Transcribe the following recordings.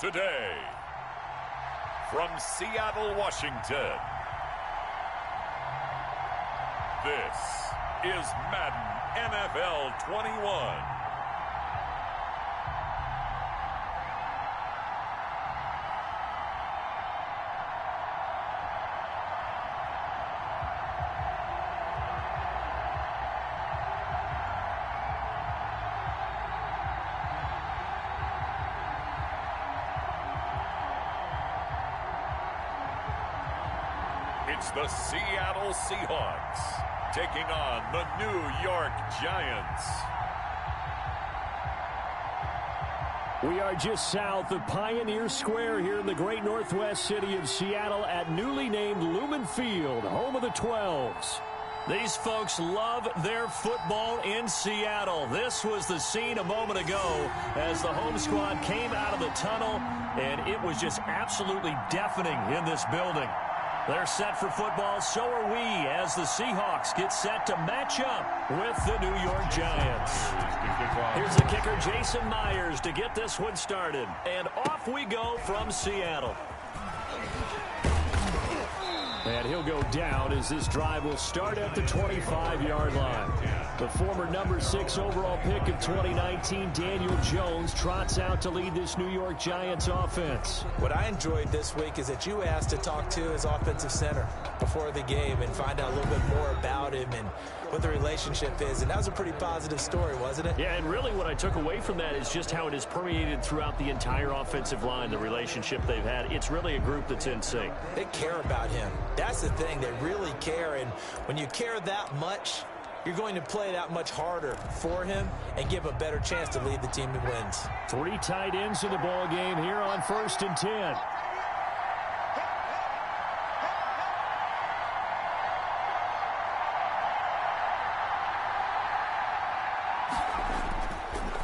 Today, from Seattle, Washington, this is Madden NFL 21. It's the Seattle Seahawks taking on the New York Giants. We are just south of Pioneer Square here in the great northwest city of Seattle at newly named Lumen Field, home of the 12s. These folks love their football in Seattle. This was the scene a moment ago as the home squad came out of the tunnel, and it was just absolutely deafening in this building. They're set for football, so are we, as the Seahawks get set to match up with the New York Giants. Here's the kicker, Jason Myers, to get this one started. And off we go from Seattle. And he'll go down as this drive will start at the 25-yard line. The former number 6 overall pick of 2019, Daniel Jones, trots out to lead this New York Giants offense. What I enjoyed this week is that you asked to talk to his offensive center before the game and find out a little bit more about him and what the relationship is. And that was a pretty positive story, wasn't it? Yeah, and really what I took away from that is just how it has permeated throughout the entire offensive line, the relationship they've had. It's really a group that's in sync. They care about him. That's the thing. They really care. And when you care that much, you're going to play that much harder for him and give a better chance to lead the team to wins. 3 tight ends in the ball game here on 1st and 10.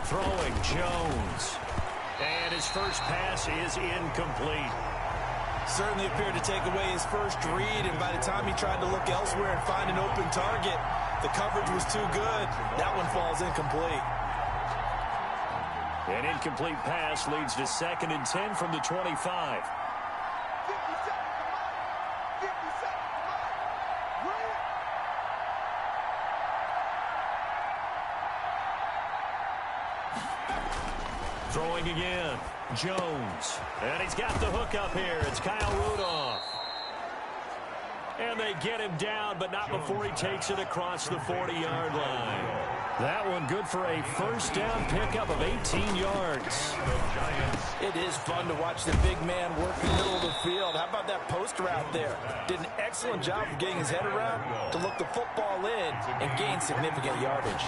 Throwing Jones. And his first pass is incomplete. Certainly appeared to take away his first read, and by the time he tried to look elsewhere and find an open target, the coverage was too good. That one falls incomplete. An incomplete pass leads to 2nd and 10 from the 25. Throwing again, Jones. And he's got the hook up here. It's Kyle Rudolph. And they get him down, but not before he takes it across the 40-yard line. That one good for a first down pickup of 18 yards. It is fun to watch the big man work in the middle of the field. How about that post route there? Did an excellent job of getting his head around to look the football in and gain significant yardage.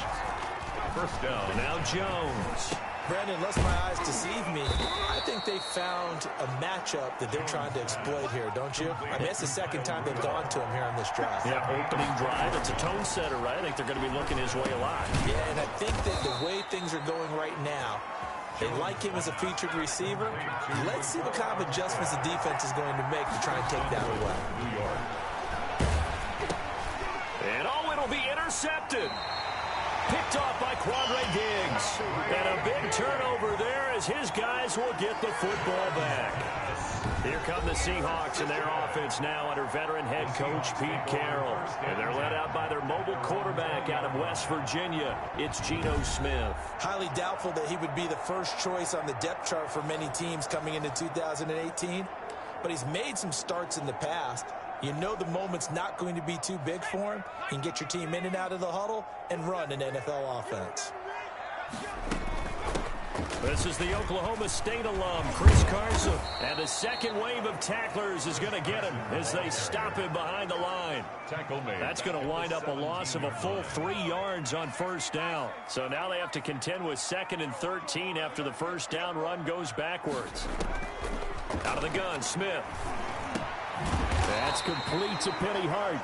First down. And now Jones. Brandon, unless my eyes deceive me, I think they found a matchup that they're trying to exploit here, don't you? I mean, it's the second time they've gone to him here on this drive. Yeah, opening drive. It's a tone setter, right? I think they're going to be looking his way a lot. Yeah, and I think that the way things are going right now, they like him as a featured receiver. Let's see what kind of adjustments the defense is going to make to try and take that away. And it'll be intercepted. Picked off by Quandre Diggs. And a big turnover there as his guys will get the football back. Here come the Seahawks and their offense now under veteran head coach Pete Carroll. And they're led out by their mobile quarterback out of West Virginia. It's Geno Smith. Highly doubtful that he would be the first choice on the depth chart for many teams coming into 2018. But he's made some starts in the past. You know the moment's not going to be too big for him. He can get your team in and out of the huddle and run an NFL offense. This is the Oklahoma State alum, Chris Carson. And the second wave of tacklers is going to get him as they stop him behind the line. That's going to wind up a loss of a full 3 yards on first down. So now they have to contend with 2nd and 13 after the first down run goes backwards. Out of the gun, Smith. That's complete to Penny Hart.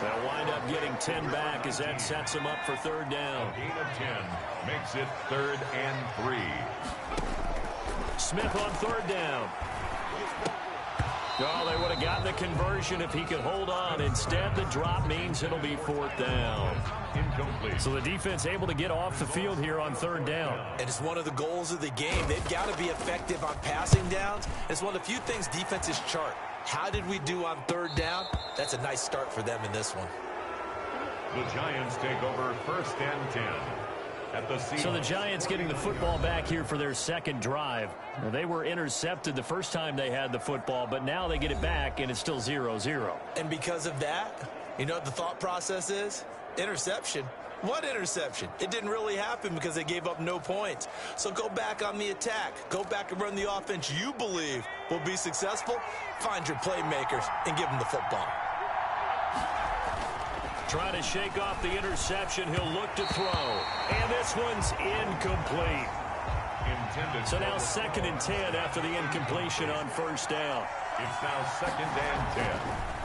They'll wind up getting 10 back as that sets them up for 3rd down. Gain of 10 makes it 3rd and 3. Smith on 3rd down. Oh, they would have gotten the conversion if he could hold on. Instead, the drop means it'll be 4th down. Incomplete. So the defense able to get off the field here on 3rd down. And it's one of the goals of the game. They've got to be effective on passing downs. It's one of the few things defenses chart. How did we do on 3rd down? That's a nice start for them in this one. The Giants take over 1st and 10. At the Seahawks. So the Giants getting the football back here for their 2nd drive. Now, they were intercepted the first time they had the football, but now they get it back, and it's still 0-0. And because of that, you know what the thought process is? Interception. What interception? It didn't really happen because they gave up no points. So go back on the attack. Go back and run the offense you believe will be successful. Find your playmakers and give them the football. Trying to shake off the interception. He'll look to throw. And this one's incomplete. Intended. So now 2nd and 10 after the incompletion on 1st down. It's now 2nd and 10.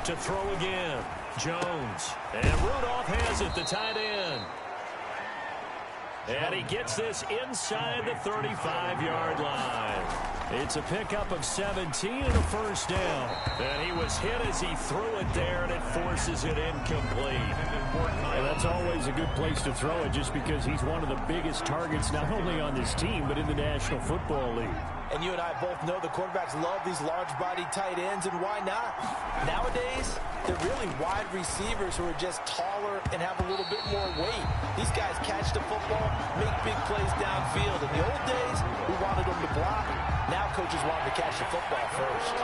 To throw again. Jones. And Rudolph has it, the tight end. And he gets this inside the 35-yard line. It's a pickup of 17 and a 1st down. And he was hit as he threw it there, and it forces it incomplete. And that's always a good place to throw it just because he's one of the biggest targets not only on this team but in the National Football League. And you and I both know the quarterbacks love these large-bodied tight ends, and why not? Nowadays, they're really wide receivers who are just taller and have a little bit more weight. These guys catch the football, make big plays downfield. In the old days, we wanted them to block. Now coaches want them to catch the football first.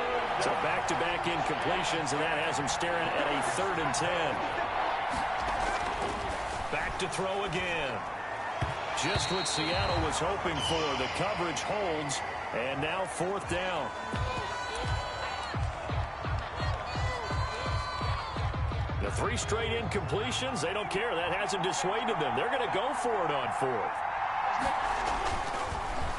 So back-to-back incompletions, and that has him staring at a 3rd and 10. Back to throw again. Just what Seattle was hoping for. The coverage holds, and now 4th down. The 3 straight incompletions, they don't care. That hasn't dissuaded them. They're going to go for it on 4th.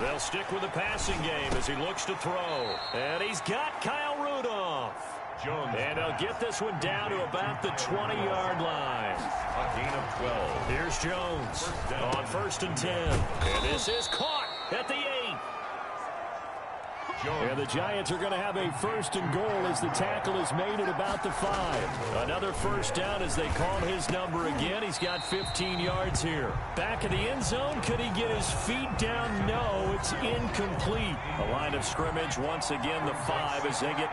They'll stick with the passing game as he looks to throw. And he's got Kyle Rudolph. Jones. And he'll get this one down to about the 20-yard line. A gain of 12. Here's Jones on 1st and 10. And this is caught at the 8. And the Giants are going to have a 1st and goal as the tackle is made at about the 5. Another 1st down as they call his number again. He's got 15 yards here. Back in the end zone. Could he get his feet down? No, it's incomplete. The line of scrimmage once again the 5 as they get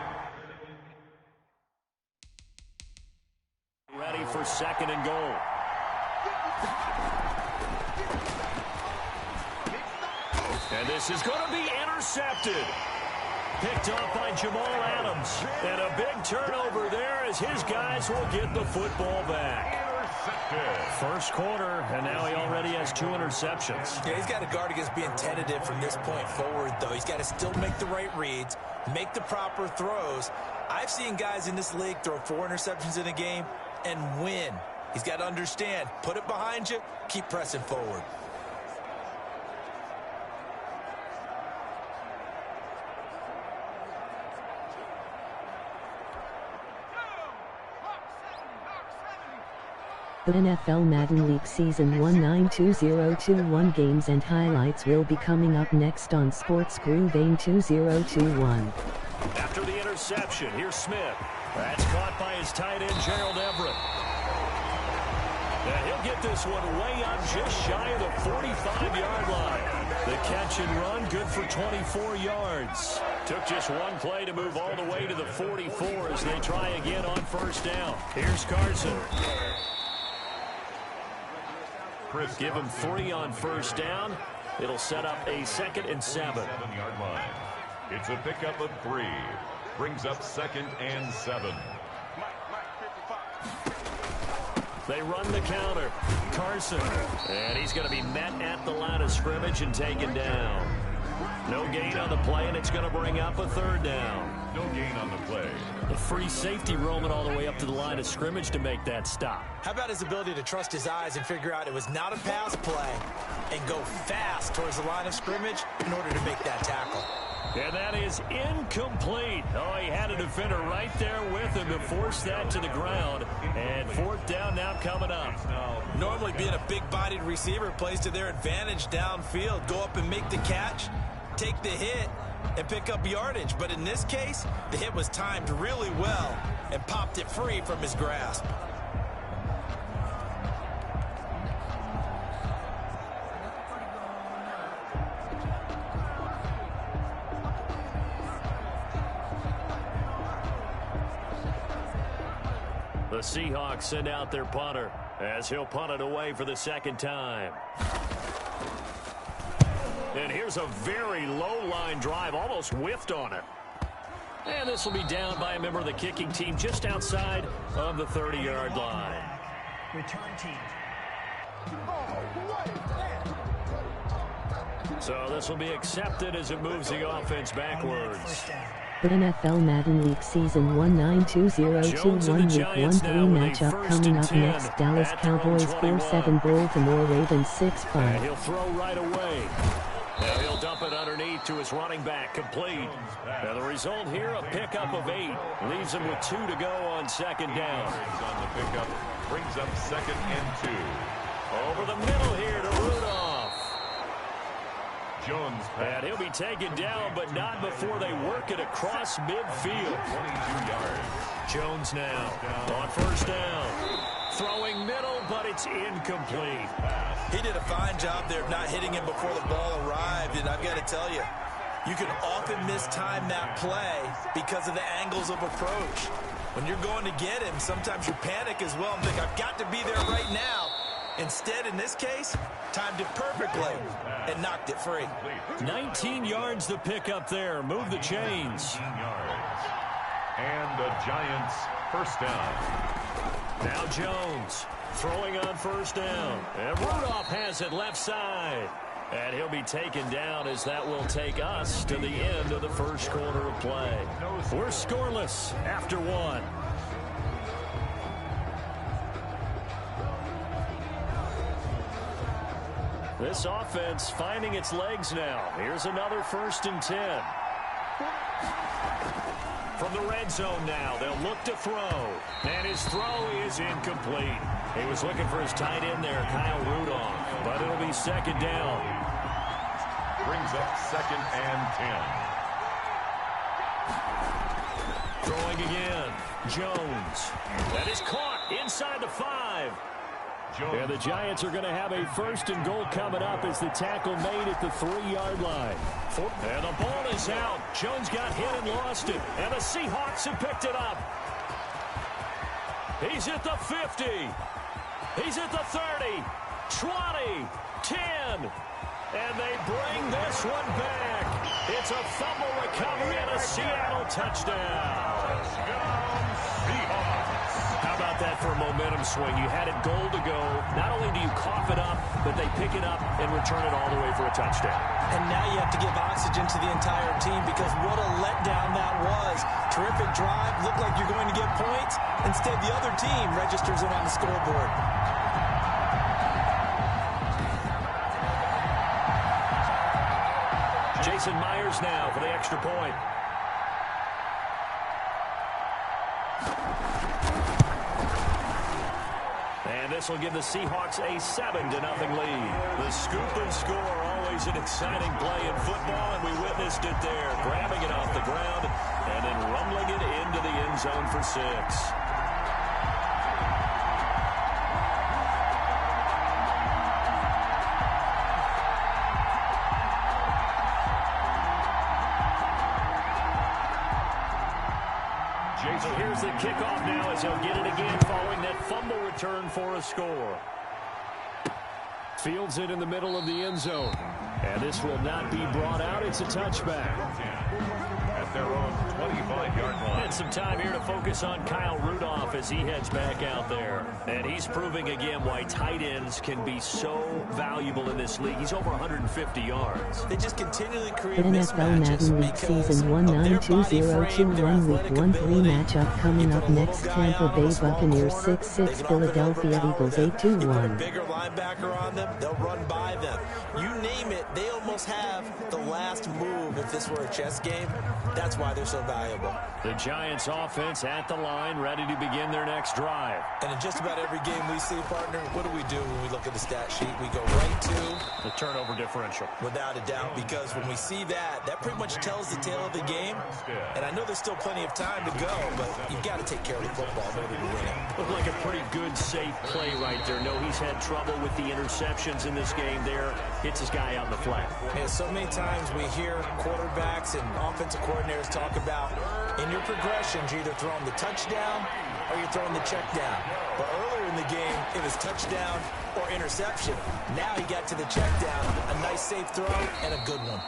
ready for 2nd and goal. And this is going to be intercepted. Picked off by Jamal Adams. And a big turnover there as his guys will get the football back. First quarter, and now he already has 2 interceptions. Yeah, he's got to guard against being tentative from this point forward, though. He's got to still make the right reads, make the proper throws. I've seen guys in this league throw 4 interceptions in a game and win. He's got to understand, put it behind you, keep pressing forward. The NFL Madden League Season 192021 games and highlights will be coming up next on Sports Groove AIM 2021. After the interception, here's Smith. That's caught by his tight end, Gerald Everett. And he'll get this one way up just shy of the 45-yard line. The catch and run, good for 24 yards. Took just one play to move all the way to the 44 as they try again on 1st down. Here's Carson. Give him 3 on 1st down. It'll set up a 2nd and 7. 7-yard line. It's a pickup of 3. Brings up 2nd and 7. They run the counter. Carson. And he's going to be met at the line of scrimmage and taken down. No gain on the play, and it's going to bring up a 3rd down. No gain on the play. The free safety roaming all the way up to the line of scrimmage to make that stop. How about his ability to trust his eyes and figure out it was not a pass play and go fast towards the line of scrimmage in order to make that tackle. And that is incomplete. Oh, he had a defender right there with him to force that to the ground. And 4th down now coming up. Normally being a big-bodied receiver plays to their advantage downfield. Go up and make the catch, take the hit, and pick up yardage. But in this case, the hit was timed really well and popped it free from his grasp. The Seahawks send out their punter as he'll punt it away for the second time. And here's a very low line drive, almost whiffed on it. And this will be down by a member of the kicking team just outside of the 30-yard line. Return team. So this will be accepted as it moves the offense backwards. The NFL Madden League Season 192021 Week 1-3 matchup coming up next. Dallas Cowboys 4-7, Baltimore Ravens 6-5. And he'll throw right away. Now he'll dump it underneath to his running back, complete. Now the result here, a pickup of 8. Leaves him with 2 to go on second down. On the pickup, brings up 2nd and 2. Over the middle here to Rudolph. Jones And he'll be taken down, but not before they work it across midfield. 22 yards. Jones now on first down. Throwing middle, but it's incomplete. He did a fine job there of not hitting him before the ball arrived, and I've got to tell you, you can often mistime that play because of the angles of approach. When you're going to get him, sometimes you panic as well and think, I've got to be there right now. Instead, in this case, timed it perfectly and knocked it free. 19 yards to pick up there. Move the chains. 19 yards. And the Giants first down. Now Jones throwing on first down. And Rudolph has it left side. And he'll be taken down as that will take us to the end of the first quarter of play. We're scoreless after 1. This offense finding its legs now. Here's another 1st and 10. From the red zone now, they'll look to throw. And his throw is incomplete. He was looking for his tight end there, Kyle Rudolph. But it'll be second down. Brings up 2nd and 10. Throwing again. Jones. That is caught inside the 5. And the Giants are going to have a 1st and goal coming up as the tackle made at the 3-yard line. And the ball is out. Jones got hit and lost it. And the Seahawks have picked it up. He's at the 50. He's at the 30. 20. 10. And they bring this one back. It's a fumble recovery and a Seattle touchdown. How about that for a momentum swing? You had it goal to go. Not only do you cough it up, but they pick it up and return it all the way for a touchdown. And now you have to give oxygen to the entire team because what a letdown that was. Terrific drive. Looked like you're going to get points. Instead, the other team registers it on the scoreboard. Jason Myers now for the extra point. And this will give the Seahawks a 7-0 lead. The scoop and score, always an exciting play in football, and we witnessed it there. Grabbing it off the ground and then rumbling it into the end zone for 6. So here's the kickoff now as he'll get it again following that fumble return for a score. Fields it in the middle of the end zone. And this will not be brought out. It's a touchback. At their own 25-yard line. And some time here to focus on Kyle Rudolph as he heads back out there. And he's proving again why tight ends can be so valuable in this league. He's over 150 yards. They just continually create The NFL Madden League Season 192021 Week 1-3 matchup coming up next. Tampa Bay Buccaneers 6-6, Philadelphia Eagles 8-1. Bigger linebacker on them, they'll run by them. You name it, they almost have the last move if this were a chess game. That's why they're so valuable. The Giants offense at the line, ready to begin their next drive. And in just about every game we see, partner, what do we do when we look at the stat sheet? We go right to the turnover differential. Without a doubt, because when we see that pretty much tells the tale of the game. And I know there's still plenty of time to go, but you've got to take care of the football in order to win it. Looked like a pretty good, safe play right there. No, he's had trouble with the interceptions in this game there. Hits his guy out in the flat. Yeah, so many times we hear quarterbacks and offensive coordinators talk about in your progressions, you're either throwing the touchdown or you're throwing the check down. But earlier in the game, it was touchdown or interception. Now he got to the check down. A nice safe throw and a good one.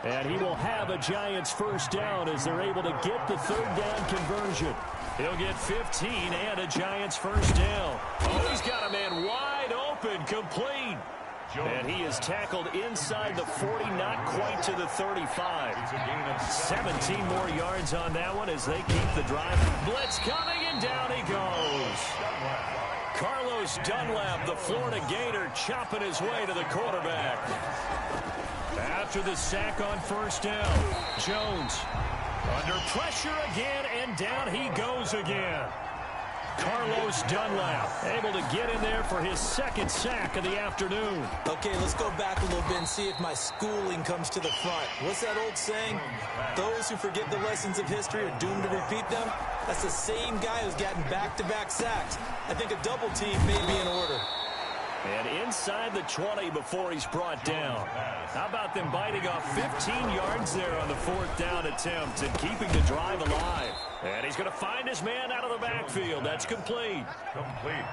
And he will have a Giants first down as they're able to get the third down conversion. He'll get 15 and a Giants first down. Oh, he's got a man wide open, complete. And he is tackled inside the 40, not quite to the 35. 17 more yards on that one as they keep the drive. Blitz coming, and down he goes. Carlos Dunlap, the Florida Gator, chopping his way to the quarterback. After the sack on first down, Jones under pressure again, and down he goes again. Carlos Dunlap able to get in there for his second sack of the afternoon. Okay, let's go back a little bit and see if my schooling comes to the front. What's that old saying? Those who forget the lessons of history are doomed to repeat them. That's the same guy who's gotten back-to-back sacks. I think a double team may be in order. And inside the 20 before he's brought down. How about them biting off 15 yards there on the fourth down attempt and keeping the drive alive? And he's going to find his man out of the backfield. That's complete.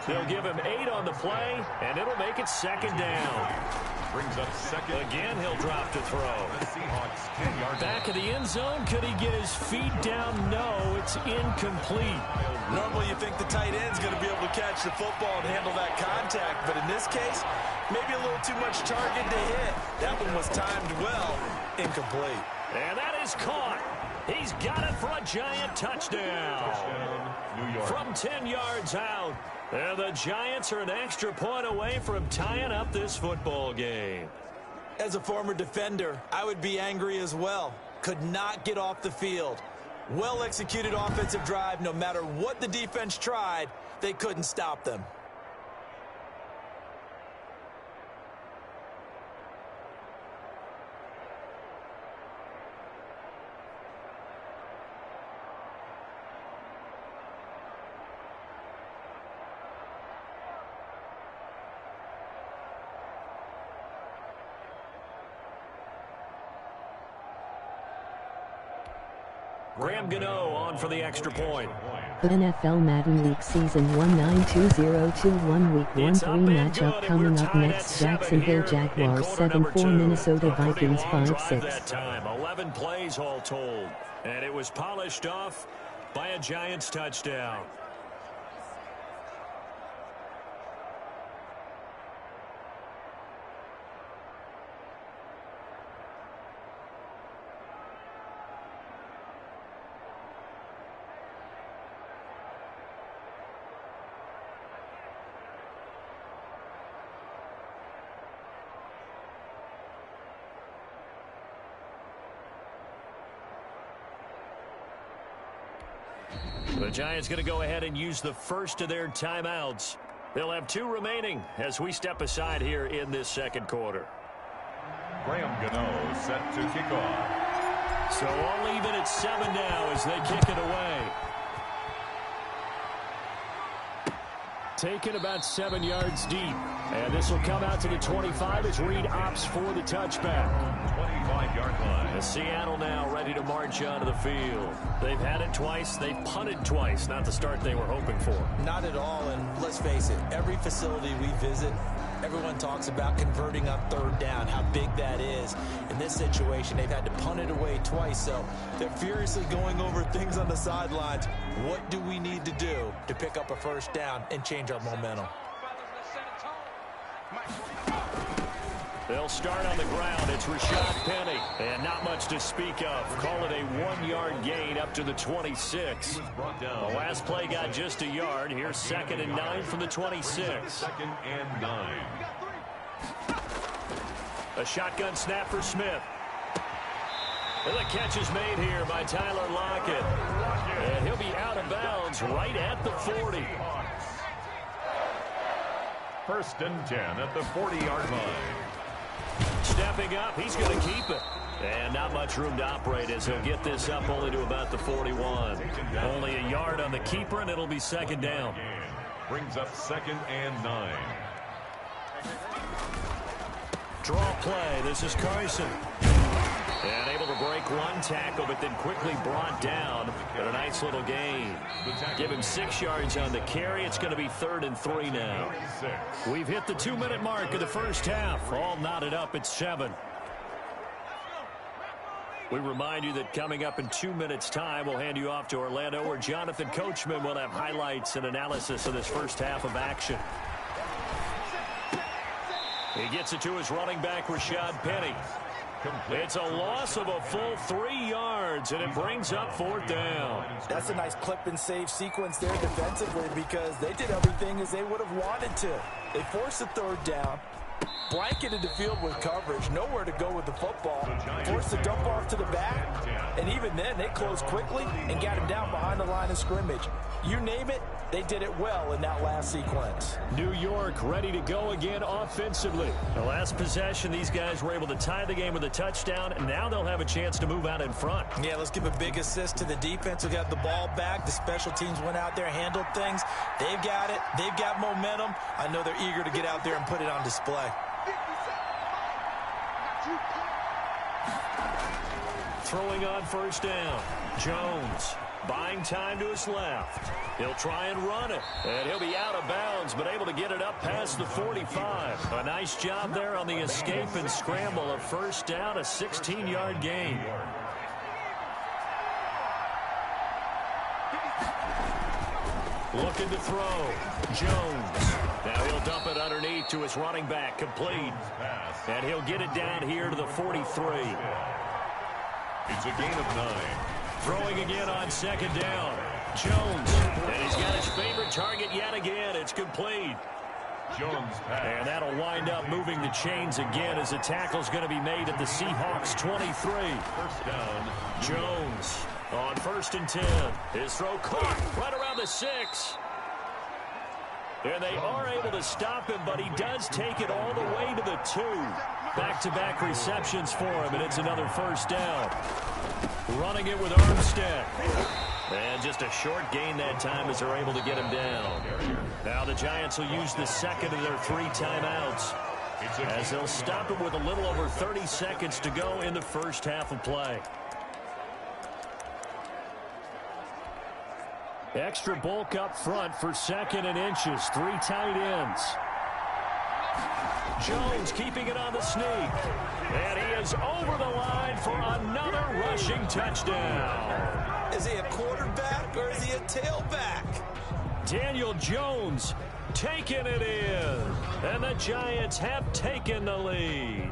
They'll give him 8 on the play, and it'll make it second down. Brings up second. Again, he'll drop to throw. The Seahawks 10-yard back of the end zone. Could he get his feet down? No, it's incomplete. Normally you think the tight end's going to be able to catch the football and handle that contact, but in this case, maybe a little too much target to hit. That one was timed well. Incomplete. And that is caught. He's got it for a Giant touchdown. New York. From 10 yards out. And the Giants are an extra point away from tying up this football game. As a former defender, I would be angry as well. Could not get off the field. Well-executed offensive drive. No matter what the defense tried, they couldn't stop them. Graham Gano on for the extra point. NFL Madden League Season 192021 Week 1-3 matchup coming up next. Jacksonville Jaguars 7-4 Minnesota Vikings 5-6. 11 plays all told. And it was polished off by a Giants touchdown. The Giants going to go ahead and use the first of their timeouts. They'll have 2 remaining as we step aside here in this second quarter. Graham Gano set to kick off. So all even at 7 now as they kick it away. Taken about 7 yards deep. And this will come out to the 25 as Reed opts for the touchback. 25-yard line. Seattle now ready to march onto the field. They've had it twice. They've punted twice. Not the start they were hoping for. Not at all, and let's face it, every facility we visit, everyone talks about converting on third down, how big that is. In this situation, they've had to punt it away twice, so they're furiously going over things on the sidelines. What do we need to do to pick up a first down and change our momentum? They'll start on the ground. It's Rashad Penny. And not much to speak of. Call it a 1-yard gain up to the 26. The last play got just a yard. Here's 2nd and 9 from the 26. 2nd and 9. A shotgun snap for Smith. And the catch is made here by Tyler Lockett. And he'll be out of bounds right at the 40. First and 10 at the 40-yard line. Stepping up, he's going to keep it. And not much room to operate as he'll get this up only to about the 41. Only a yard on the keeper, and it'll be second down. Brings up 2nd and 9. Draw play. This is Carson. And able to break one tackle, but then quickly brought down. But a nice little gain. Give him 6 yards on the carry. It's going to be 3rd and 3 now. We've hit the 2-minute mark of the first half. All knotted up at 7. We remind you that coming up in 2 minutes' time, we'll hand you off to Orlando, where Jonathan Coachman will have highlights and analysis of this first half of action. He gets it to his running back, Rashad Penny. It's a loss of a full 3 yards, and it brings up 4th down. That's a nice clip and save sequence there defensively, because they did everything as they would have wanted to. They forced the 3rd down, blanketed the field with coverage, nowhere to go with the football, forced the dump off to the back, and even then they closed quickly and got him down behind the line of scrimmage. You name it, they did it well in that last sequence. New York ready to go again offensively. The last possession, these guys were able to tie the game with a touchdown, and now they'll have a chance to move out in front. Yeah, let's give a big assist to the defense who got the ball back. The special teams went out there, handled things. They've got it. They've got momentum. I know they're eager to get out there and put it on display. Throwing on first down. Jones buying time to his left. He'll try and run it. And he'll be out of bounds, but able to get it up past the 45. A nice job there on the escape and scramble. A first down, a 16-yard gain. Looking to throw. Jones. Now he'll dump it underneath to his running back. Complete. And he'll get it down here to the 43. It's a gain of 9. Throwing again on second down. Jones. And he's got his favorite target yet again. It's complete. Jones pass. And that'll wind up moving the chains again as the tackle's going to be made at the Seahawks 23. First down. Jones on 1st and 10. His throw caught right around the 6. And they are able to stop him, but he does take it all the way to the 2. Back-to-back receptions for him, and it's another first down. Running it with Armstead. And just a short gain that time as they're able to get him down. Now the Giants will use the second of their 3 timeouts, as they'll stop him with a little over 30 seconds to go in the first half of play. Extra bulk up front for 2nd and inches. 3 tight ends. Jones keeping it on the sneak. And he is over the line for another rushing touchdown. Is he a quarterback or is he a tailback? Daniel Jones taking it in. And the Giants have taken the lead.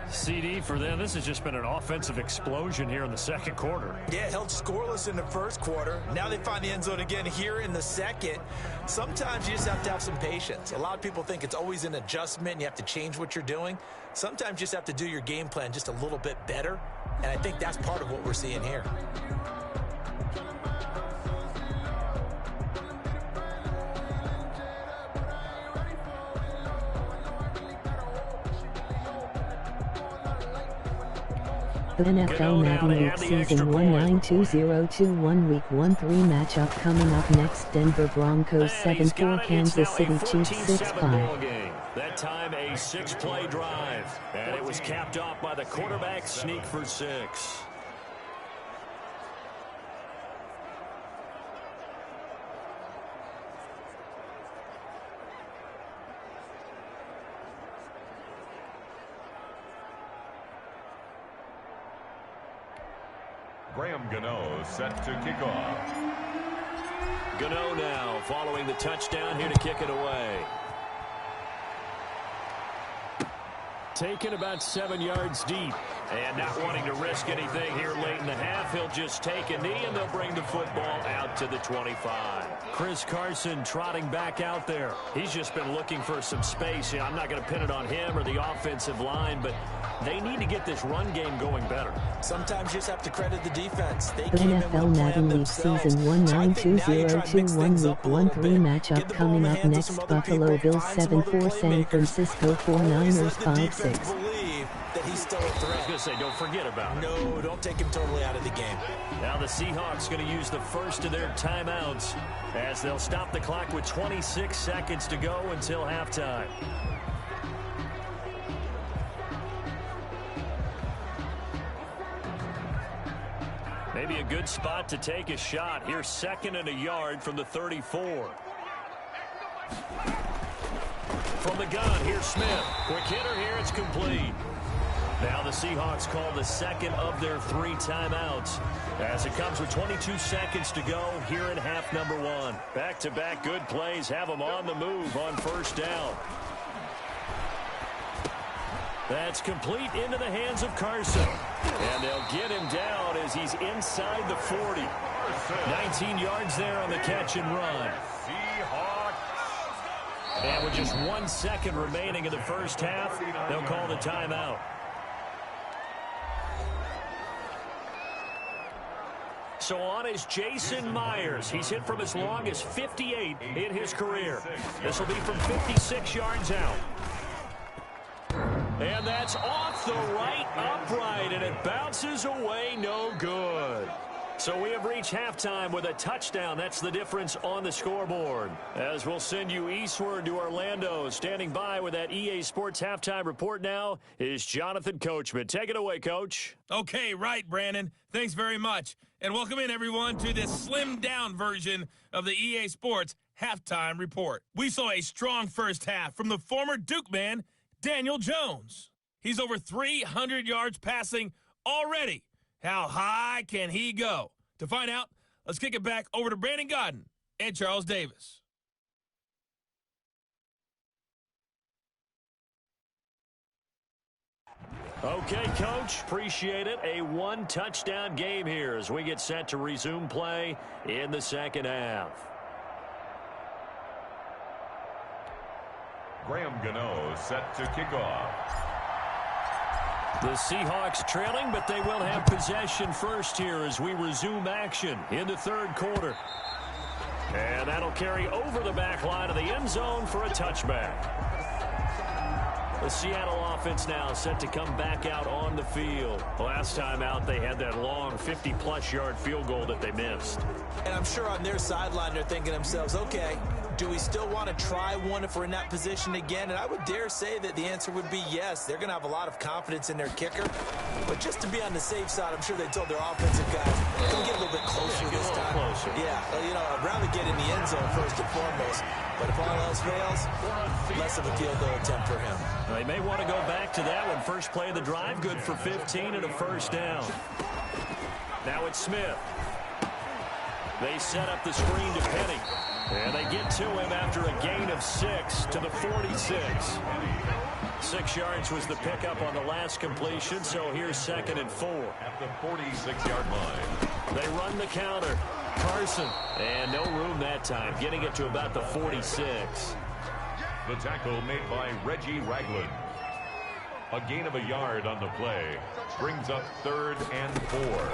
CD for them, this has just been an offensive explosion here in the second quarter. Yeah, held scoreless in the first quarter. Now they find the end zone again here in the second. Sometimes you just have to have some patience. A lot of people think it's always an adjustment. You have to change what you're doing. Sometimes you just have to do your game plan just a little bit better. And I think that's part of what we're seeing here. The NFL Madden League Season 192021 Week 1-3 matchup coming up next. Denver Broncos 7-4, Kansas City Chiefs 6-5. That time a 6-play drive, and it was capped off by the quarterback sneak for 6. Graham Gano set to kick off. Gano now following the touchdown here to kick it away. Taken about 7 yards deep. And not wanting to risk anything here late in the half, he'll just take a knee, and they'll bring the football out to the 25. Chris Carson trotting back out there. He's just been looking for some space. I'm not going to pin it on him or the offensive line, but they need to get this run game going better. Sometimes you just have to credit the defense. They The NFL Madden League Season 192021 Week 1-3 matchup coming up next. Buffalo Bills 7-4, San Francisco 49ers 5-6. That he's still a threat. I was going to say, don't forget about it. No, don't take him totally out of the game. Now the Seahawks going to use the first of their timeouts as they'll stop the clock with 26 seconds to go until halftime. Maybe a good spot to take a shot. Here's 2nd and a yard from the 34. From the gun, here's Smith. Quick hitter here, it's complete. Now the Seahawks call the second of their 3 timeouts as it comes with 22 seconds to go here in half number 1. Back-to-back good plays have them on the move on first down. That's complete into the hands of Carson. And they'll get him down as he's inside the 40. 19 yards there on the catch and run. And with just 1 second remaining in the first half, they'll call the timeout. So on is Jason Myers. He's hit from as long as 58 in his career. This will be from 56 yards out. And that's off the right upright, and it bounces away, no good. So we have reached halftime with a touchdown. That's the difference on the scoreboard. As we'll send you eastward to Orlando. Standing by with that EA Sports halftime report now is Jonathan Coachman. Take it away, Coach. Okay, right, Brandon. Thanks very much. And welcome in, everyone, to this slimmed-down version of the EA Sports halftime report. We saw a strong first half from the former Duke man, Daniel Jones. He's over 300 yards passing already. How high can he go? To find out, let's kick it back over to Brandon Godden and Charles Davis. Okay, Coach, appreciate it. A 1-touchdown game here as we get set to resume play in the second half. Graham Gano set to kick off. The Seahawks trailing, but they will have possession first here as we resume action in the third quarter. And that'll carry over the back line of the end zone for a touchback. The Seattle offense now set to come back out on the field. Last time out, they had that long 50-plus yard field goal that they missed. And I'm sure on their sideline they're thinking to themselves, okay, do we still want to try one if we're in that position again? And I would dare say that the answer would be yes. They're going to have a lot of confidence in their kicker. But just to be on the safe side, I'm sure they told their offensive guys, come get a little bit closer this time. Yeah, well, you know, I'd rather get in the end zone first and foremost. But if all else fails, less of a field goal attempt for him. They may want to go back to that one. First play of the drive, good for 15 and a first down. Now it's Smith. They set up the screen to Penny. And they get to him after a gain of 6 to the 46. 6 yards was the pickup on the last completion, so here's 2nd and 4. At the 46-yard line. They run the counter. Carson. And no room that time, getting it to about the 46. The tackle made by Reggie Ragland. A gain of a yard on the play. Brings up 3rd and 4.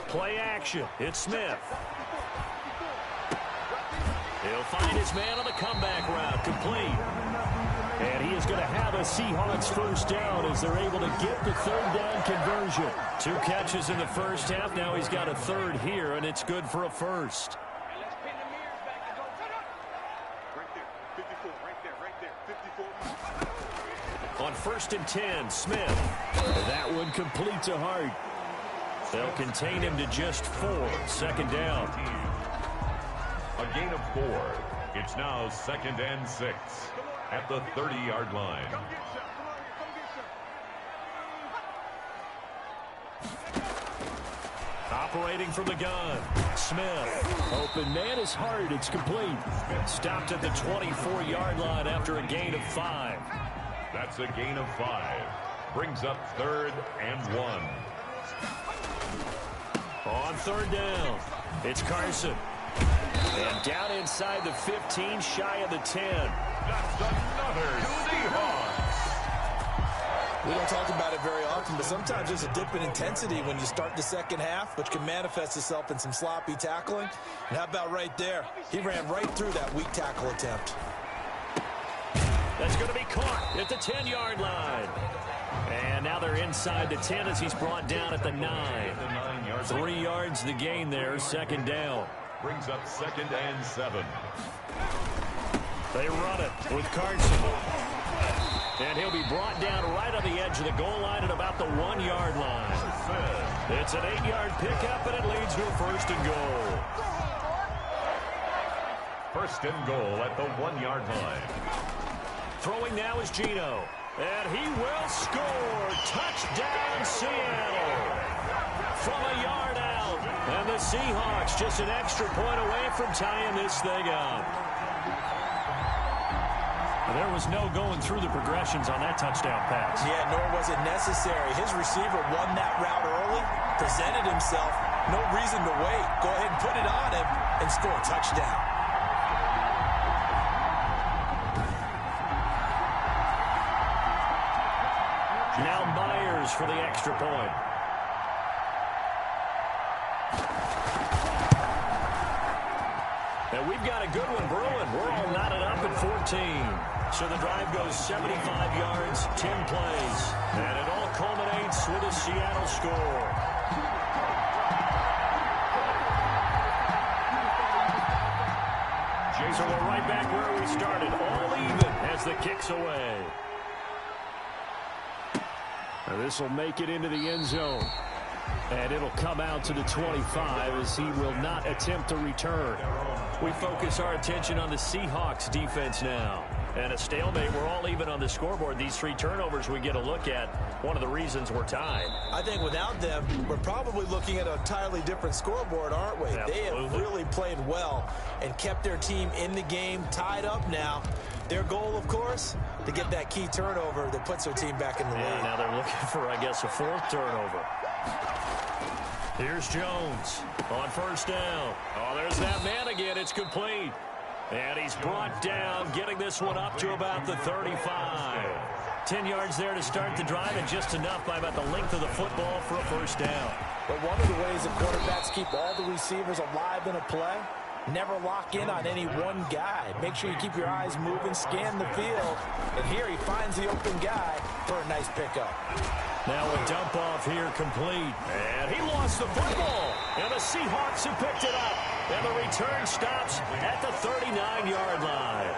Play action. It's Smith. He'll find his man on the comeback route, complete. And he is going to have a Seahawks first down as they're able to get the 3rd down conversion. 2 catches in the first half. Now he's got a 3rd here, and it's good for a first. On 1st and 10, Smith. That one complete to Hart. They'll contain him to just 4. 2nd down. A gain of 4. It's now 2nd and 6 at the 30-yard line. Operating from the gun. Smith. Open man is Hart. It's complete. Stopped at the 24-yard line after a gain of 5. That's a gain of 5. Brings up 3rd and 1. On 3rd down, it's Carson. And down inside the 15, shy of the 10. That's another Seahawks. We don't talk about it very often, but sometimes there's a dip in intensity when you start the second half, which can manifest itself in some sloppy tackling. And how about right there? He ran right through that weak tackle attempt. That's going to be caught at the 10-yard line. And now they're inside the 10 as he's brought down at the 9. 3 yards the gain there, 2nd down. Brings up 2nd and 7. They run it with Carson. And he'll be brought down right on the edge of the goal line at about the 1-yard line. It's an 8-yard pickup, and it leads to a 1st and goal. 1st and goal at the 1-yard line. Throwing now is Gino. And he will score. Touchdown, Seattle. From a yard out. And the Seahawks just an extra point away from tying this thing up. There was no going through the progressions on that touchdown pass. Yeah, nor was it necessary. His receiver won that route early, presented himself. No reason to wait. Go ahead and put it on him and score a touchdown. Now Myers for the extra point. And we've got a good one brewing. We're all knotted up at 14. So the drive goes 75 yards, 10 plays. And it all culminates with a Seattle score. So we're right back where we started. All even as the kick's away. This will make it into the end zone. And it'll come out to the 25 as he will not attempt to return. We focus our attention on the Seahawks defense now. And a stalemate. We're all even on the scoreboard. These 3 turnovers we get a look at. One of the reasons we're tied. I think without them, we're probably looking at an entirely different scoreboard, aren't we? Absolutely. They have really played well and kept their team in the game, tied up now. Their goal, of course, to get that key turnover that puts their team back in the lead. Now they're looking for, I guess, a 4th turnover. Here's Jones on 1st down. Oh, there's that man again. It's complete. And he's brought down, getting this one up to about the 35. 10 yards there to start the drive, and just enough by about the length of the football for a 1st down. But one of the ways that quarterbacks keep all the receivers alive in a play, never lock in on any one guy. Make sure you keep your eyes moving, scan the field. And here he finds the open guy for a nice pickup. Now a dump off here complete. And he lost the football. And the Seahawks have picked it up. And the return stops at the 39-yard line.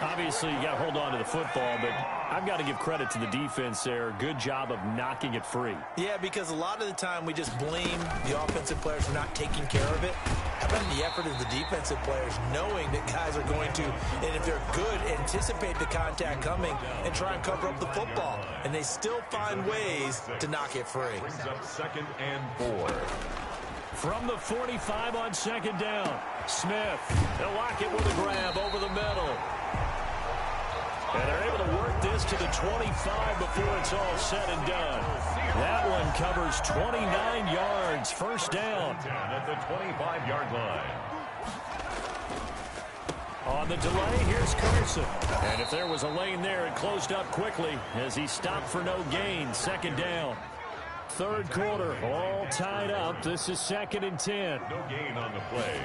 Obviously, you got to hold on to the football, but I've got to give credit to the defense there. Good job of knocking it free. Yeah, because a lot of the time we just blame the offensive players for not taking care of it. How about the effort of the defensive players knowing that guys are going to, and if they're good, anticipate the contact coming and try and cover up the football. And they still find ways to knock it free. Brings up 2nd and 4. From the 45 on 2nd down, Smith. They'll lock it with a grab over the middle. And they're able to work this to the 25 before it's all said and done. That one covers 29 yards. 1st down. At the 25-yard line. On the delay, here's Carson. And if there was a lane there, it closed up quickly as he stopped for no gain. 2nd down. 3rd quarter, all tied up. This is 2nd and 10. No gain on the play.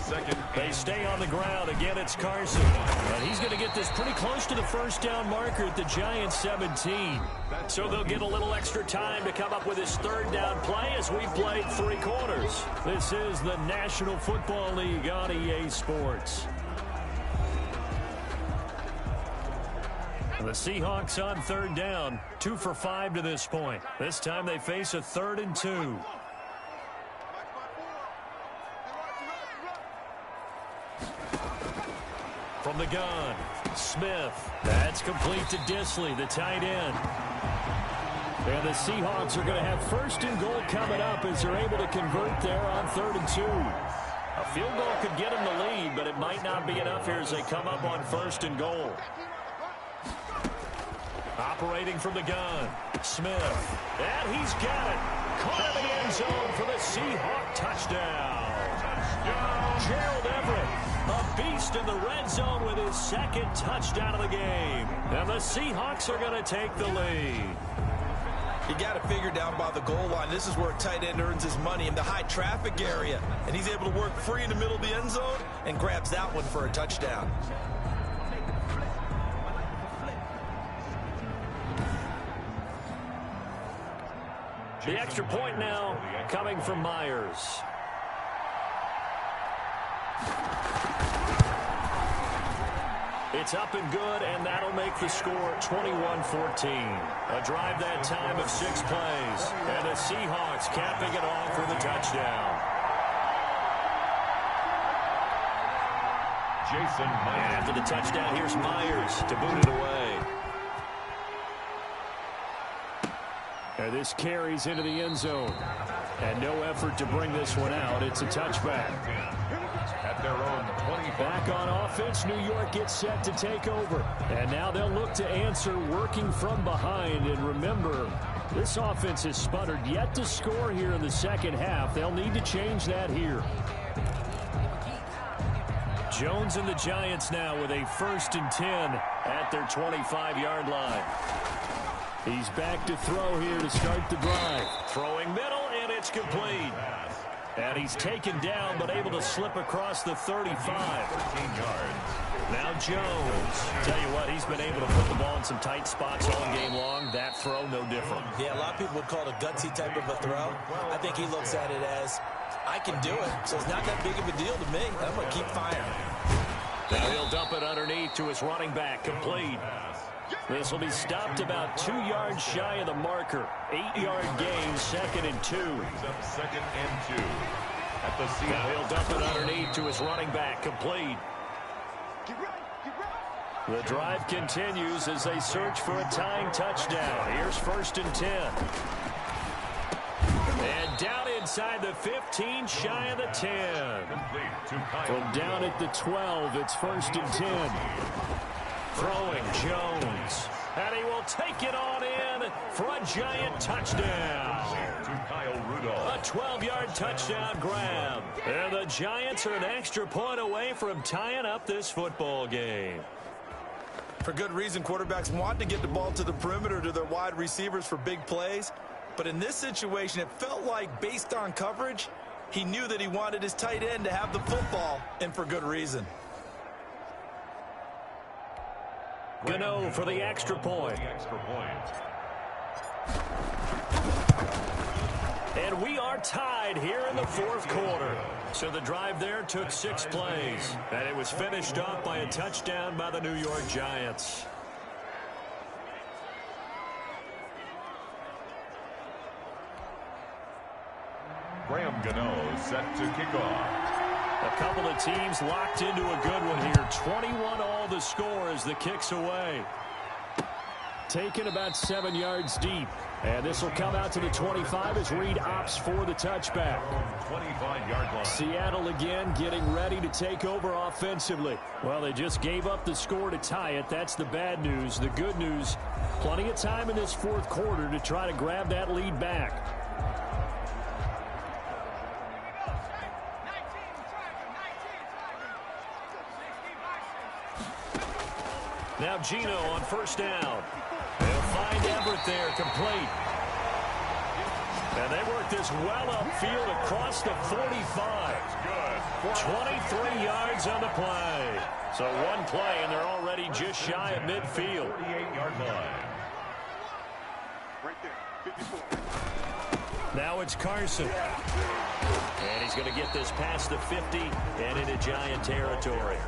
2nd. They stay on the ground. Again, it's Carson. And he's going to get this pretty close to the 1st down marker at the Giants 17. So they'll get a little extra time to come up with his 3rd down play as we played 3 quarters. This is the National Football League on EA Sports. The Seahawks on 3rd down, 2 for 5 to this point. This time they face a 3rd and 2. From the gun, Smith. That's complete to Disley, the tight end. And the Seahawks are going to have 1st and goal coming up as they're able to convert there on 3rd and 2. A field goal could get them the lead, but it might not be enough here as they come up on 1st and goal. Operating from the gun, Smith. And he's got it. Caught in the end zone for the Seahawks touchdown. Gerald Everett, a beast in the red zone with his second touchdown of the game. And the Seahawks are going to take the lead. You got to figure down by the goal line. This is where a tight end earns his money in the high traffic area. And he's able to work free in the middle of the end zone and grabs that one for a touchdown. The extra point now coming from Myers. It's up and good, and that'll make the score 21-14. A drive that time of 6 plays, and the Seahawks capping it off with a touchdown. Jason Myers. After the touchdown, here's Myers to boot it away. And this carries into the end zone. And no effort to bring this one out. It's a touchback. At their own 20. Back on offense, New York gets set to take over. And now they'll look to answer working from behind. And remember, this offense has sputtered yet to score here in the second half. They'll need to change that here. Jones and the Giants now with a 1st and 10 at their 25-yard line. He's back to throw here to start the drive. Throwing middle, and it's complete. And he's taken down, but able to slip across the 35. 13 yards. Now Jones. Tell you what, he's been able to put the ball in some tight spots all game long. That throw, no different. Yeah, a lot of people would call it a gutsy type of a throw. I think he looks at it as, I can do it, so it's not that big of a deal to me. I'm going to keep firing. Now he'll dump it underneath to his running back, complete. This will be stopped about 2 yards shy of the marker. 8-yard gain, 2nd and 2. Brings up 2nd and 2. At the Seahawks. Now he'll dump it underneath to his running back, complete. The drive continues as they search for a tying touchdown. Here's 1st and 10. And down inside the 15, shy of the 10. From down at the 12, it's 1st and 10. Throwing Jones. And he will take it on in for a giant touchdown. To Kyle Rudolph. A 12-yard touchdown grab. And the Giants are an extra point away from tying up this football game. For good reason, quarterbacks want to get the ball to the perimeter to their wide receivers for big plays. But in this situation, it felt like, based on coverage, he knew that he wanted his tight end to have the football, and for good reason. Gano for the extra point. And we are tied here in the 4th quarter. So the drive there took 6 plays. And it was finished off by a touchdown by the New York Giants. Graham Gano set to kick off. A couple of teams locked into a good one here. 21 all the score as the kick's away. Taken about 7 yards deep. And this will come out to the 25 as Reed opts for the touchback. 25-yard line. Seattle again getting ready to take over offensively. Well, they just gave up the score to tie it. That's the bad news. The good news, plenty of time in this 4th quarter to try to grab that lead back. Now Gino on 1st down. They'll find Everett there, complete. And they work this well upfield across the 45. 23 yards on the play. So one play, and they're already just shy of midfield. 48-yard line. Now it's Carson. And he's going to get this past the 50 and into Giant territory.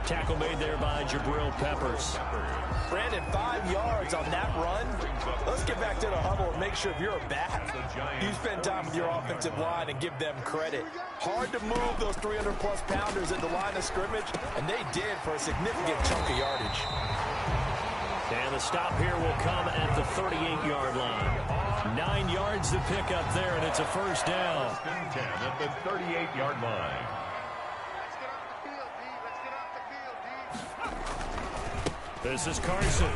Tackle made there by Jabril Peppers. Brandon, 5 yards on that run. Let's get back to the huddle and make sure if you're a back, you spend time with your offensive line and give them credit. Hard to move those 300-plus pounders at the line of scrimmage, and they did for a significant chunk of yardage. And the stop here will come at the 38-yard line. 9 yards to pick up there, and it's a 1st down. 10 at the 38-yard line. This is Carson.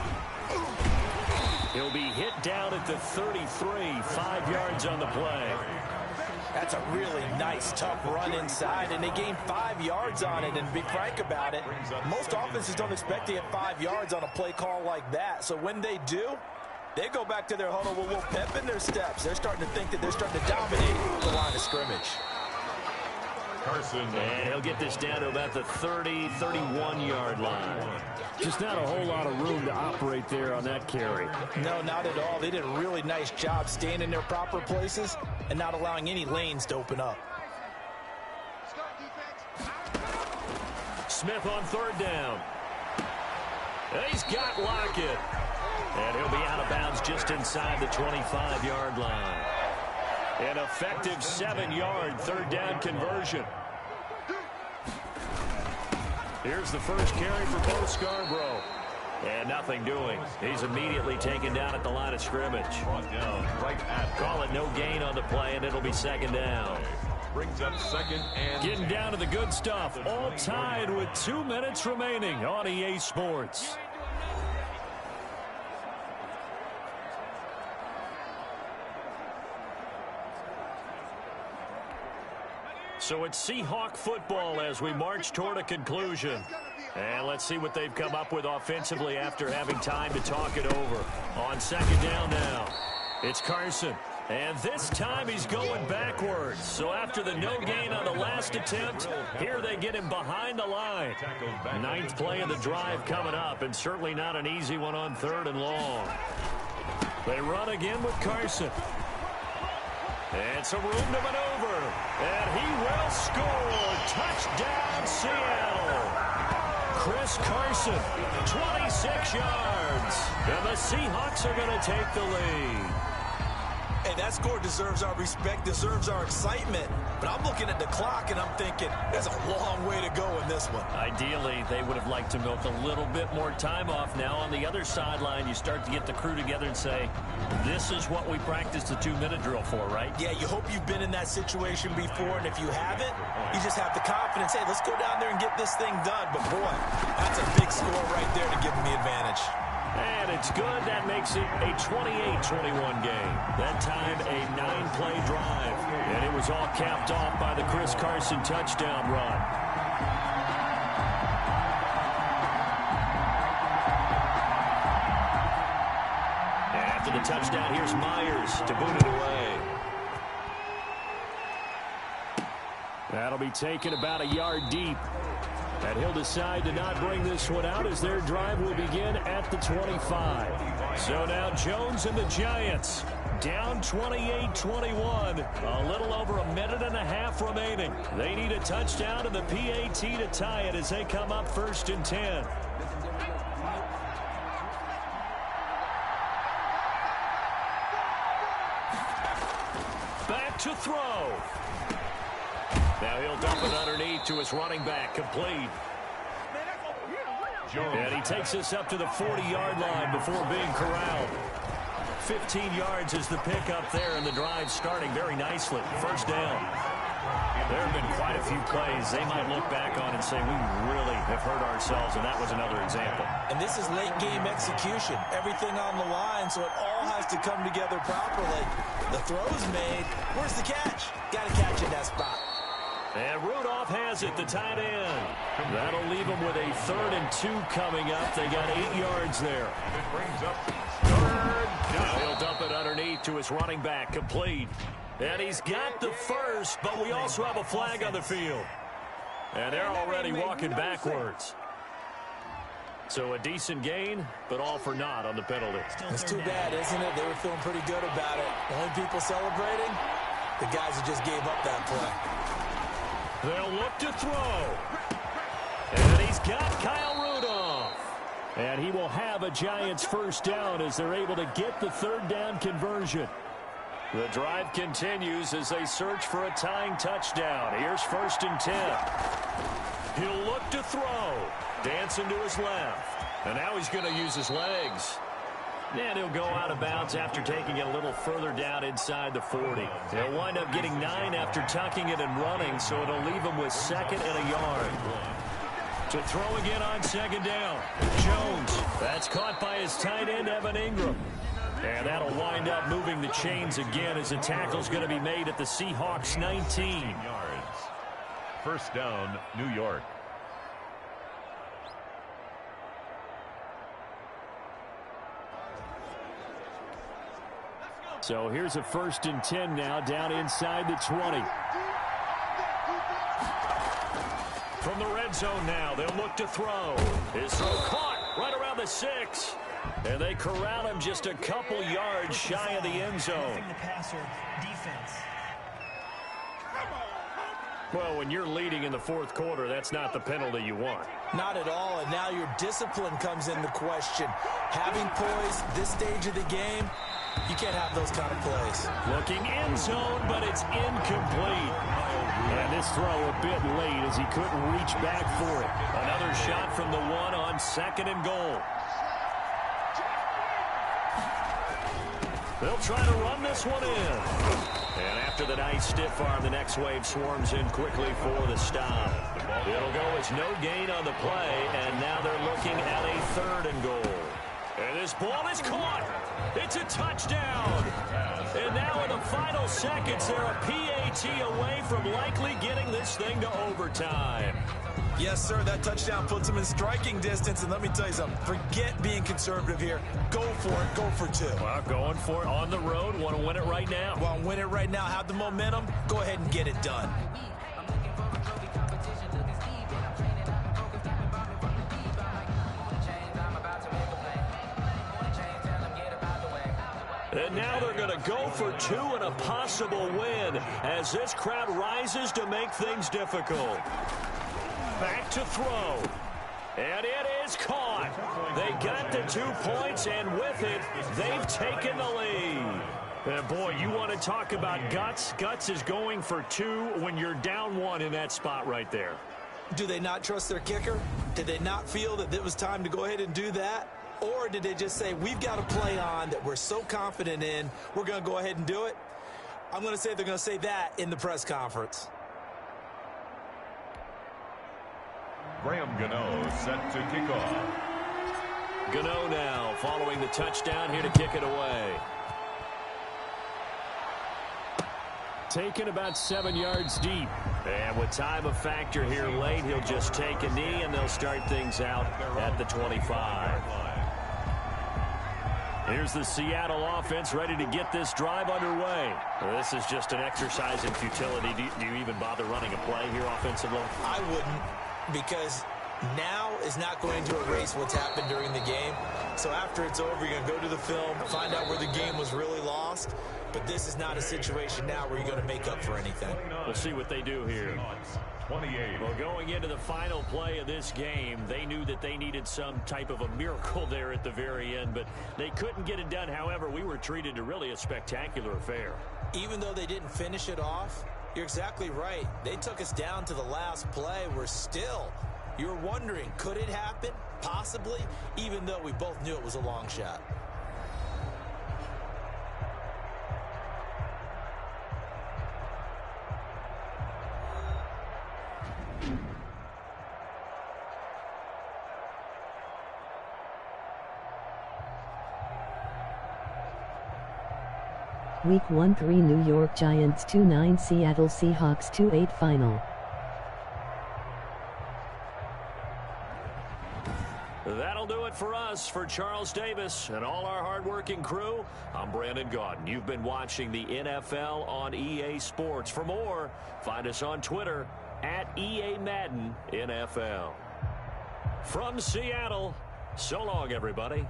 He'll be hit down at the 33, 5 yards on the play. That's a really nice, tough run inside, and they gained 5 yards on it. And to be frank about it, most offenses don't expect to get 5 yards on a play call like that. So when they do, they go back to their huddle with a little pep in their steps. They're starting to think that they're starting to dominate the line of scrimmage. Carson. And he'll get this down to about the 30, 31-yard line. Just not a whole lot of room to operate there on that carry. No, not at all. They did a really nice job staying in their proper places and not allowing any lanes to open up. Smith on third down. He's got Lockett. And he'll be out of bounds just inside the 25-yard line. An effective 7-yard third down conversion. Here's the first carry for Bo Scarborough. And nothing doing. He's immediately taken down at the line of scrimmage. Call it no gain on the play, and it'll be second down. Brings up second and Getting down to the good stuff. All tied with 2 minutes remaining on EA Sports. So it's Seahawk football as we march toward a conclusion. And let's see what they've come up with offensively after having time to talk it over. On second down now, it's Carson. And this time he's going backwards. So after the no gain on the last attempt, here they get him behind the line. 9th play of the drive coming up, and certainly not an easy one on third and long. They run again with Carson. And some room to maneuver. And he will score. Touchdown, Seattle. Chris Carson, 26 yards. And the Seahawks are going to take the lead. Hey, that score deserves our respect, deserves our excitement. But I'm looking at the clock, and I'm thinking, there's a long way to go in this one. Ideally, they would have liked to milk a little bit more time off. Now, on the other sideline, you start to get the crew together and say, this is what we practiced the 2-minute drill for, right? Yeah, you hope you've been in that situation before, and if you haven't, you just have the confidence, hey, let's go down there and get this thing done. But, boy, that's a big score right there to give them the advantage. And it's good. That makes it a 28-21 game. That time, a 9-play drive. And it was all capped off by the Chris Carson touchdown run. And after the touchdown, here's Myers to boot it away. That'll be taken about a yard deep. And he'll decide to not bring this one out as their drive will begin at the 25. So now Jones and the Giants down 28-21. A little over a minute and a half remaining. They need a touchdown and the PAT to tie it as they come up 1st and 10. Back to throw. Now he'll dump it underneath to his running back, complete. And he takes this up to the 40-yard line before being corralled. 15 yards is the pickup there, and the drive starting very nicely. First down. There have been quite a few plays they might look back on and say, we really have hurt ourselves, and that was another example. And this is late-game execution. Everything on the line, so it all has to come together properly. The throw's made. Where's the catch? Got to catch in that spot. And Rudolph has it, the tight end. That'll leave them with a 3rd and 2 coming up. They got 8 yards there. it brings up third Now down. he'll dump it underneath to his running back, complete. And he's got the first, but we also have a flag on the field. And they're already walking backwards. So a decent gain, but all for naught on the penalty. It's too bad, isn't it? They were feeling pretty good about it. The only people celebrating, the guys who just gave up that play. They'll look to throw. And he's got Kyle Rudolph. And he will have a Giants first down as they're able to get the 3rd down conversion. The drive continues as they search for a tying touchdown. Here's 1st and 10. He'll look to throw. Dancing to his left. And now he's going to use his legs. And he'll go out of bounds after taking it a little further down inside the 40. He'll wind up getting 9 after tucking it and running, so it'll leave him with 2nd and a yard. To throw again on 2nd down. Jones. That's caught by his tight end, Evan Ingram. And that'll wind up moving the chains again as the tackle's going to be made at the Seahawks 19. Yards. First down, New York. So here's a 1st and 10 now, down inside the 20. From the red zone now, they'll look to throw. His throw caught right around the 6. And they corral him just a couple yards shy of the end zone. Well, when you're leading in the 4th quarter, that's not the penalty you want. Not at all, and now your discipline comes into question. Having poise this stage of the game, you can't have those kind of plays. Looking end zone, but it's incomplete. And this throw a bit late as he couldn't reach back for it. Another shot from the 1 on 2nd and goal. They'll try to run this one in. And after the nice stiff arm, the next wave swarms in quickly for the stop. It'll go as no gain on the play, and now they're looking at a 3rd and goal. And this ball is caught. It's a touchdown. And now in the final seconds, they're a PAT away from likely getting this thing to overtime. Yes, sir, that touchdown puts them in striking distance. And let me tell you something, forget being conservative here. Go for it, go for 2. Well, going for it on the road. Want to win it right now. Want to win it right now, have the momentum, go ahead and get it done. And now they're going to go for 2 and a possible win as this crowd rises to make things difficult. Back to throw. And it is caught. They got the 2 points, and with it, they've taken the lead. And boy, you want to talk about guts. Guts is going for 2 when you're down 1 in that spot right there. Do they not trust their kicker? Did they not feel that it was time to go ahead and do that? Or did they just say, we've got a play on that we're so confident in, we're going to go ahead and do it? I'm going to say they're going to say that in the press conference. Graham Gano set to kick off. Gano now following the touchdown here to kick it away. Taken about 7 yards deep. And with time a factor here late, he'll just take a knee and they'll start things out at the 25. Here's the Seattle offense ready to get this drive underway. Well, this is just an exercise in futility. Do you even bother running a play here offensively? I wouldn't, because now is not going to erase what's happened during the game. So after it's over, you're going to go to the film, find out where the game was really lost. But this is not a situation now where you're going to make up for anything. We'll see what they do here. 28. Well, going into the final play of this game, they knew that they needed some type of a miracle there at the very end, but they couldn't get it done. However, we were treated to really a spectacular affair. Even though they didn't finish it off, you're exactly right. They took us down to the last play. You're wondering, could it happen? Possibly, even though we both knew it was a long shot. Week 1-3 New York Giants 2-9 Seattle Seahawks 2-8 final. That'll do it for us. For Charles Davis and all our hardworking crew, I'm Brandon Gaudin. You've been watching the NFL on EA Sports. For more, find us on Twitter at EA Madden NFL. From Seattle, so long, everybody.